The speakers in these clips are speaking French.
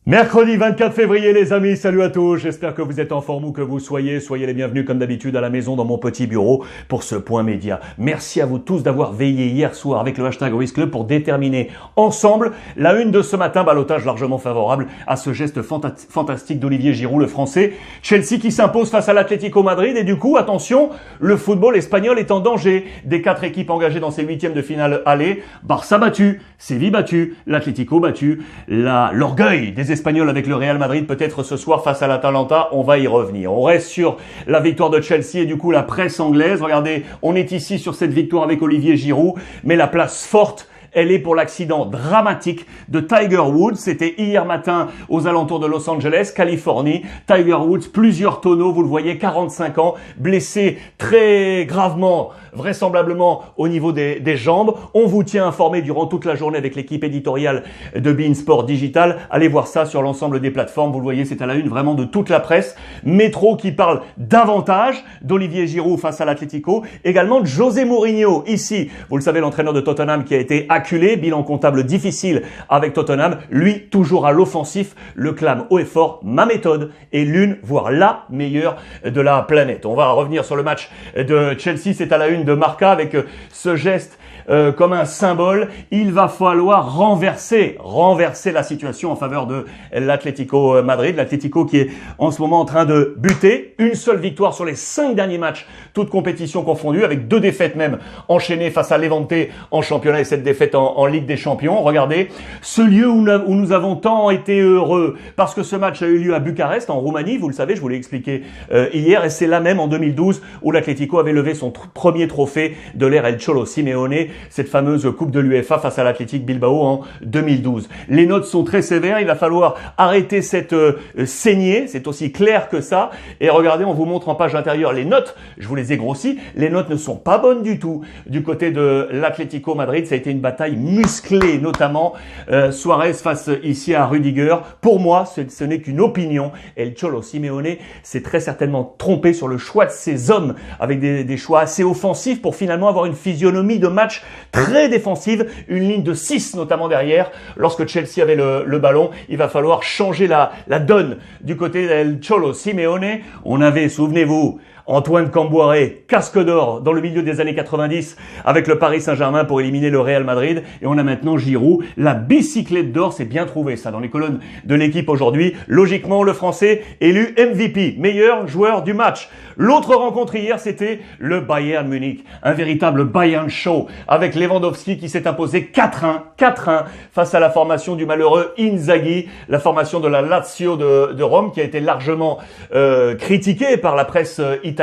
Mercredi 24 février les amis, salut à tous, j'espère que vous êtes en forme où que vous soyez les bienvenus comme d'habitude à la maison dans mon petit bureau pour ce point média. Merci à vous tous d'avoir veillé hier soir avec le hashtag Ruiz Club pour déterminer ensemble la une de ce matin, ballottage largement favorable à ce geste fantastique d'Olivier Giroud, le français. Chelsea qui s'impose face à l'Atlético Madrid et du coup, attention, le football espagnol est en danger. Des 4 équipes engagées dans ces huitièmes de finale aller, Barça battu, Séville battu, l'Atlético battu, l'orgueil des Espagnols avec le Real Madrid peut-être ce soir face à l'Atalanta, on va y revenir. On reste sur la victoire de Chelsea et du coup la presse anglaise. Regardez, on est ici sur cette victoire avec Olivier Giroud, mais la place forte, elle est pour l'accident dramatique de Tiger Woods. C'était hier matin aux alentours de Los Angeles, Californie. Tiger Woods, plusieurs tonneaux, vous le voyez, 45 ans, blessé très gravement, vraisemblablement au niveau des jambes. On vous tient informé durant toute la journée avec l'équipe éditoriale de beIN Sport Digital. Allez voir ça sur l'ensemble des plateformes. Vous le voyez, c'est à la une vraiment de toute la presse. Métro qui parle davantage d'Olivier Giroud face à l'Atlético. Également de José Mourinho, ici. Vous le savez, l'entraîneur de Tottenham qui a été acculé, bilan comptable difficile avec Tottenham. Lui, toujours à l'offensif, le clame haut et fort. Ma méthode est l'une, voire la meilleure de la planète. On va revenir sur le match de Chelsea. C'est à la une de Marca avec ce geste comme un symbole. Il va falloir renverser la situation en faveur de l'Atlético Madrid. L'Atlético qui est en ce moment en train de buter. Une seule victoire sur les 5 derniers matchs, toutes compétitions confondues, avec 2 défaites même enchaînées face à Levante en championnat et cette défaite en Ligue des Champions. Regardez, ce lieu où nous avons tant été heureux parce que ce match a eu lieu à Bucarest, en Roumanie, vous le savez, je vous l'ai expliqué hier, et c'est là même en 2012 où l'Atlético avait levé son premier trophée de l'ère El Cholo Simeone, cette fameuse Coupe de l'UEFA face à l'Athletic Bilbao en 2012. Les notes sont très sévères, il va falloir arrêter cette saignée, c'est aussi clair que ça. Et regardez, on vous montre en page intérieure les notes, je vous les ai grossies, les notes ne sont pas bonnes du tout. Du côté de l'Atlético Madrid, ça a été une bataille musclée, notamment Suarez face ici à Rudiger. Pour moi, ce n'est qu'une opinion. El Cholo Simeone s'est très certainement trompé sur le choix de ses hommes, avec des choix assez offensifs pour finalement avoir une physionomie de match très défensive, une ligne de 6 notamment derrière. Lorsque Chelsea avait le ballon, il va falloir changer la donne du côté d'El Cholo Simeone. On avait, souvenez-vous, Antoine Camboiré, casque d'or dans le milieu des années 90 avec le Paris Saint-Germain pour éliminer le Real Madrid. Et on a maintenant Giroud, la bicyclette d'or, c'est bien trouvé ça dans les colonnes de l'équipe aujourd'hui. Logiquement, le Français élu MVP, meilleur joueur du match. L'autre rencontre hier, c'était le Bayern Munich. Un véritable Bayern show avec Lewandowski qui s'est imposé 4-1 face à la formation du malheureux Inzaghi, la formation de la Lazio de Rome qui a été largement critiquée par la presse italienne.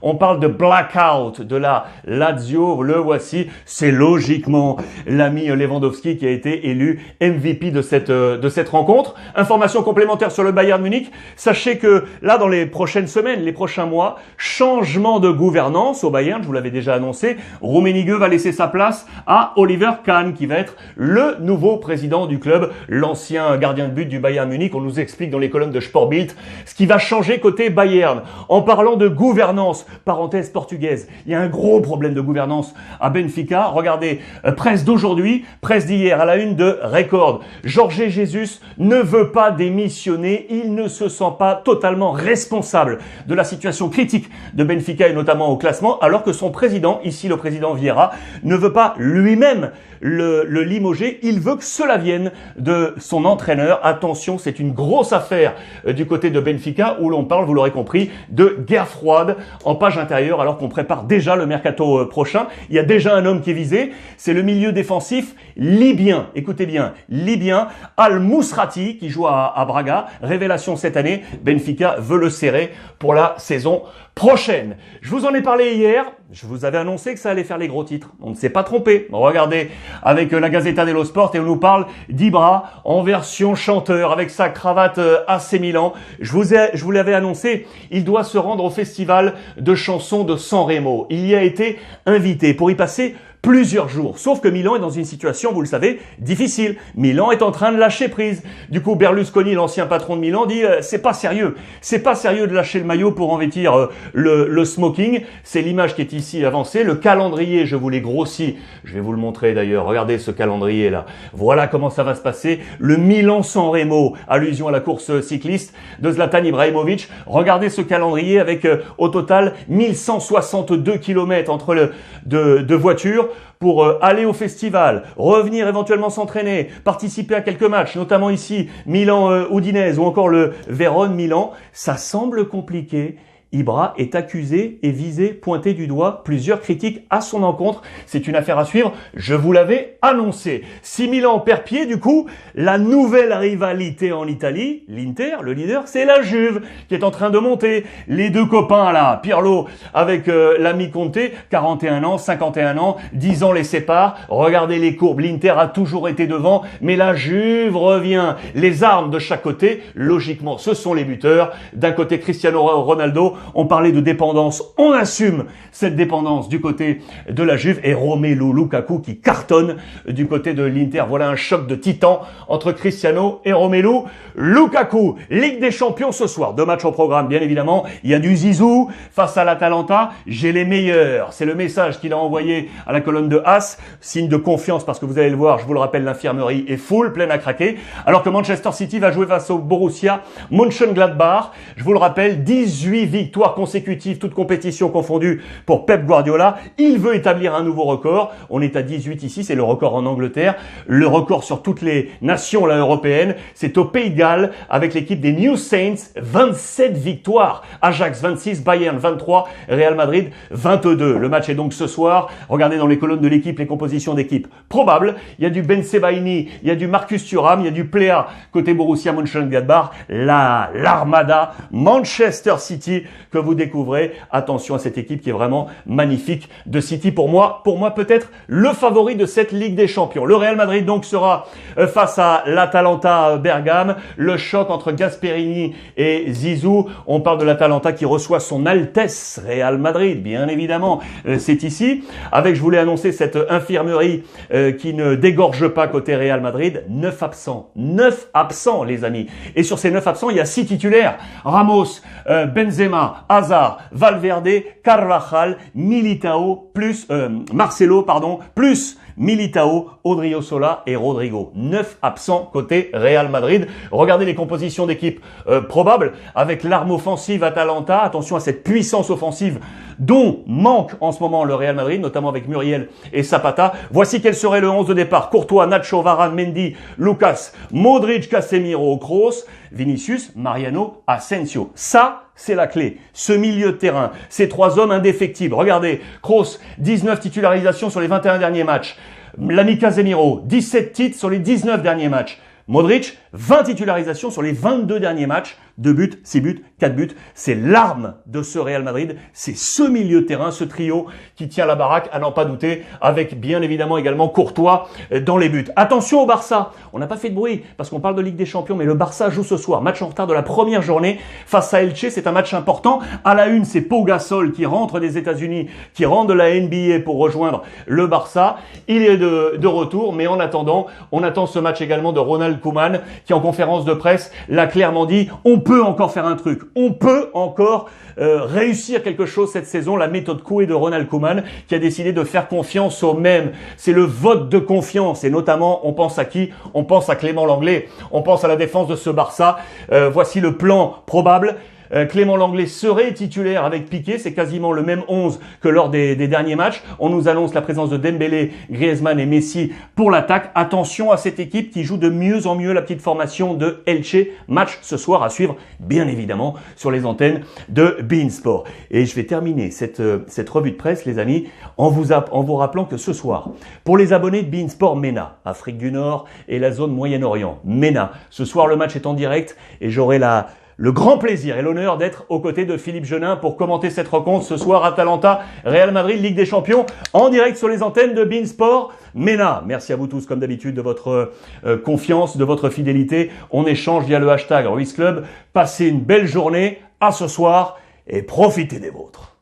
On parle de blackout de la Lazio, le voici. C'est logiquement l'ami Lewandowski qui a été élu MVP de cette rencontre. Information complémentaire sur le Bayern Munich. Sachez que là, dans les prochaines semaines, les prochains mois, changement de gouvernance au Bayern, je vous l'avais déjà annoncé. Rummenigge va laisser sa place à Oliver Kahn, qui va être le nouveau président du club, l'ancien gardien de but du Bayern Munich. On nous explique dans les colonnes de Sport Bild ce qui va changer côté Bayern. En parlant de gouvernance, parenthèse portugaise, il y a un gros problème de gouvernance à Benfica. Regardez, presse d'aujourd'hui, presse d'hier, à la une de Record. Jorge Jesus ne veut pas démissionner, il ne se sent pas totalement responsable de la situation critique de Benfica et notamment au classement, alors que son président, ici le président Vieira, ne veut pas lui-même le limoger, il veut que cela vienne de son entraîneur. Attention, c'est une grosse affaire du côté de Benfica où l'on parle, vous l'aurez compris, de guerre froide en page intérieure alors qu'on prépare déjà le mercato prochain. Il y a déjà un homme qui est visé, c'est le milieu défensif libyen. Écoutez bien, libyen, Al-Mousrati qui joue à Braga, révélation cette année. Benfica veut le serrer pour la saison prochaine. Je vous en ai parlé hier, je vous avais annoncé que ça allait faire les gros titres. On ne s'est pas trompé. Regardez, avec la Gazzetta dello Sport, et on nous parle d'Ibra en version chanteur, avec sa cravate AC Milan. Je vous l'avais annoncé, il doit se rendre au festival de chansons de Sanremo. Il y a été invité pour y passer plusieurs jours. Sauf que Milan est dans une situation, vous le savez, difficile. Milan est en train de lâcher prise. Du coup, Berlusconi, l'ancien patron de Milan, dit c'est pas sérieux. C'est pas sérieux de lâcher le maillot pour en vêtir le smoking. C'est l'image qui est ici avancée. Le calendrier, je vous l'ai grossi. Je vais vous le montrer d'ailleurs. Regardez ce calendrier là. Voilà comment ça va se passer. Le Milan-San Remo, allusion à la course cycliste de Zlatan Ibrahimovic. Regardez ce calendrier avec au total 1162 km entre de voitures pour aller au festival, revenir éventuellement s'entraîner, participer à quelques matchs, notamment ici Milan-Udinese ou encore le Vérone-Milan. Ça semble compliqué. Ibra est accusé et visé, pointé du doigt, plusieurs critiques à son encontre. C'est une affaire à suivre, je vous l'avais annoncé. Si Milan perd pied, du coup, la nouvelle rivalité en Italie, l'Inter, le leader, c'est la Juve qui est en train de monter. Les deux copains là, Pirlo avec l'ami Conte, 41 ans, 51 ans, 10 ans les séparent. Regardez les courbes, l'Inter a toujours été devant, mais la Juve revient. Les armes de chaque côté, logiquement, ce sont les buteurs. D'un côté, Cristiano Ronaldo. On parlait de dépendance, on assume cette dépendance du côté de la Juve et Romelu Lukaku qui cartonne du côté de l'Inter. Voilà un choc de titans entre Cristiano et Romelu Lukaku. Ligue des Champions ce soir, 2 matchs au programme bien évidemment. Il y a du Zizou face à l'Atalanta, j'ai les meilleurs. C'est le message qu'il a envoyé à la colonne de As, signe de confiance parce que vous allez le voir, je vous le rappelle, l'infirmerie est full, pleine à craquer. Alors que Manchester City va jouer face au Borussia Mönchengladbach. Je vous le rappelle, 18 victoires consécutives, toutes compétitions confondues pour Pep Guardiola. Il veut établir un nouveau record. On est à 18 ici, c'est le record en Angleterre. Le record sur toutes les nations là, européennes, c'est au Pays de Galles avec l'équipe des New Saints, 27 victoires. Ajax 26, Bayern 23, Real Madrid 22. Le match est donc ce soir. Regardez dans les colonnes de l'équipe les compositions d'équipe probables. Il y a du Ben Sebaini, il y a du Marcus Thuram, il y a du Plea côté Borussia Mönchengladbach. L'Armada Manchester City que vous découvrez. Attention à cette équipe qui est vraiment magnifique de City. Pour moi peut-être le favori de cette Ligue des Champions. Le Real Madrid donc sera face à l'Atalanta Bergame. Le choc entre Gasperini et Zizou. On parle de l'Atalanta qui reçoit son Altesse Real Madrid, bien évidemment. C'est ici. Avec, je voulais annoncer cette infirmerie qui ne dégorge pas côté Real Madrid. 9 absents. 9 absents, les amis. Et sur ces 9 absents, il y a 6 titulaires. Ramos, Benzema, Hazard, Valverde, Carvajal, Militao, plus Marcelo, plus Militao, Odriozola et Rodrigo. 9 absents côté Real Madrid. Regardez les compositions d'équipe probables avec l'arme offensive Atalanta. Attention à cette puissance offensive dont manque en ce moment le Real Madrid, notamment avec Muriel et Zapata. Voici quel serait le 11 de départ. Courtois, Nacho, Varane, Mendy, Lucas, Modric, Casemiro, Kroos, Vinicius, Mariano, Asensio. Ça, c'est la clé. Ce milieu de terrain, ces 3 hommes indéfectibles. Regardez, Kroos, 19 titularisations sur les 21 derniers matchs. L'ami Casemiro, 17 titres sur les 19 derniers matchs. Modric, 20 titularisations sur les 22 derniers matchs. 2 buts, 6 buts, 4 buts. C'est l'arme de ce Real Madrid. C'est ce milieu de terrain, ce trio qui tient la baraque, à n'en pas douter, avec bien évidemment également Courtois dans les buts. Attention au Barça. On n'a pas fait de bruit parce qu'on parle de Ligue des Champions, mais le Barça joue ce soir. Match en retard de la première journée face à Elche. C'est un match important. À la une, c'est Pau Gasol qui rentre des États-Unis, qui rentre de la NBA pour rejoindre le Barça. Il est de retour, mais en attendant, on attend ce match également de Ronald Koeman qui en conférence de presse l'a clairement dit. On peut encore faire un truc. On peut encore réussir quelque chose cette saison. La méthode Coué de Ronald Koeman qui a décidé de faire confiance aux mêmes. C'est le vote de confiance et notamment, on pense à qui? On pense à Clément Lenglet. On pense à la défense de ce Barça. Voici le plan probable. Clément Lenglet serait titulaire avec Piqué, c'est quasiment le même 11 que lors des derniers matchs. On nous annonce la présence de Dembélé, Griezmann et Messi pour l'attaque. Attention à cette équipe qui joue de mieux en mieux la petite formation de Elche. Match ce soir à suivre, bien évidemment, sur les antennes de beIN Sport. Et je vais terminer cette revue de presse, les amis, en vous rappelant que ce soir, pour les abonnés de beIN Sport MENA, Afrique du Nord et la zone Moyen-Orient, MENA, ce soir le match est en direct et j'aurai le grand plaisir et l'honneur d'être aux côtés de Philippe Genin pour commenter cette rencontre ce soir. Atalanta, Real Madrid, Ligue des Champions, en direct sur les antennes de beIN Sport MENA. Merci à vous tous, comme d'habitude, de votre confiance, de votre fidélité. On échange via le hashtag Ruiz Club. Passez une belle journée, à ce soir, et profitez des vôtres.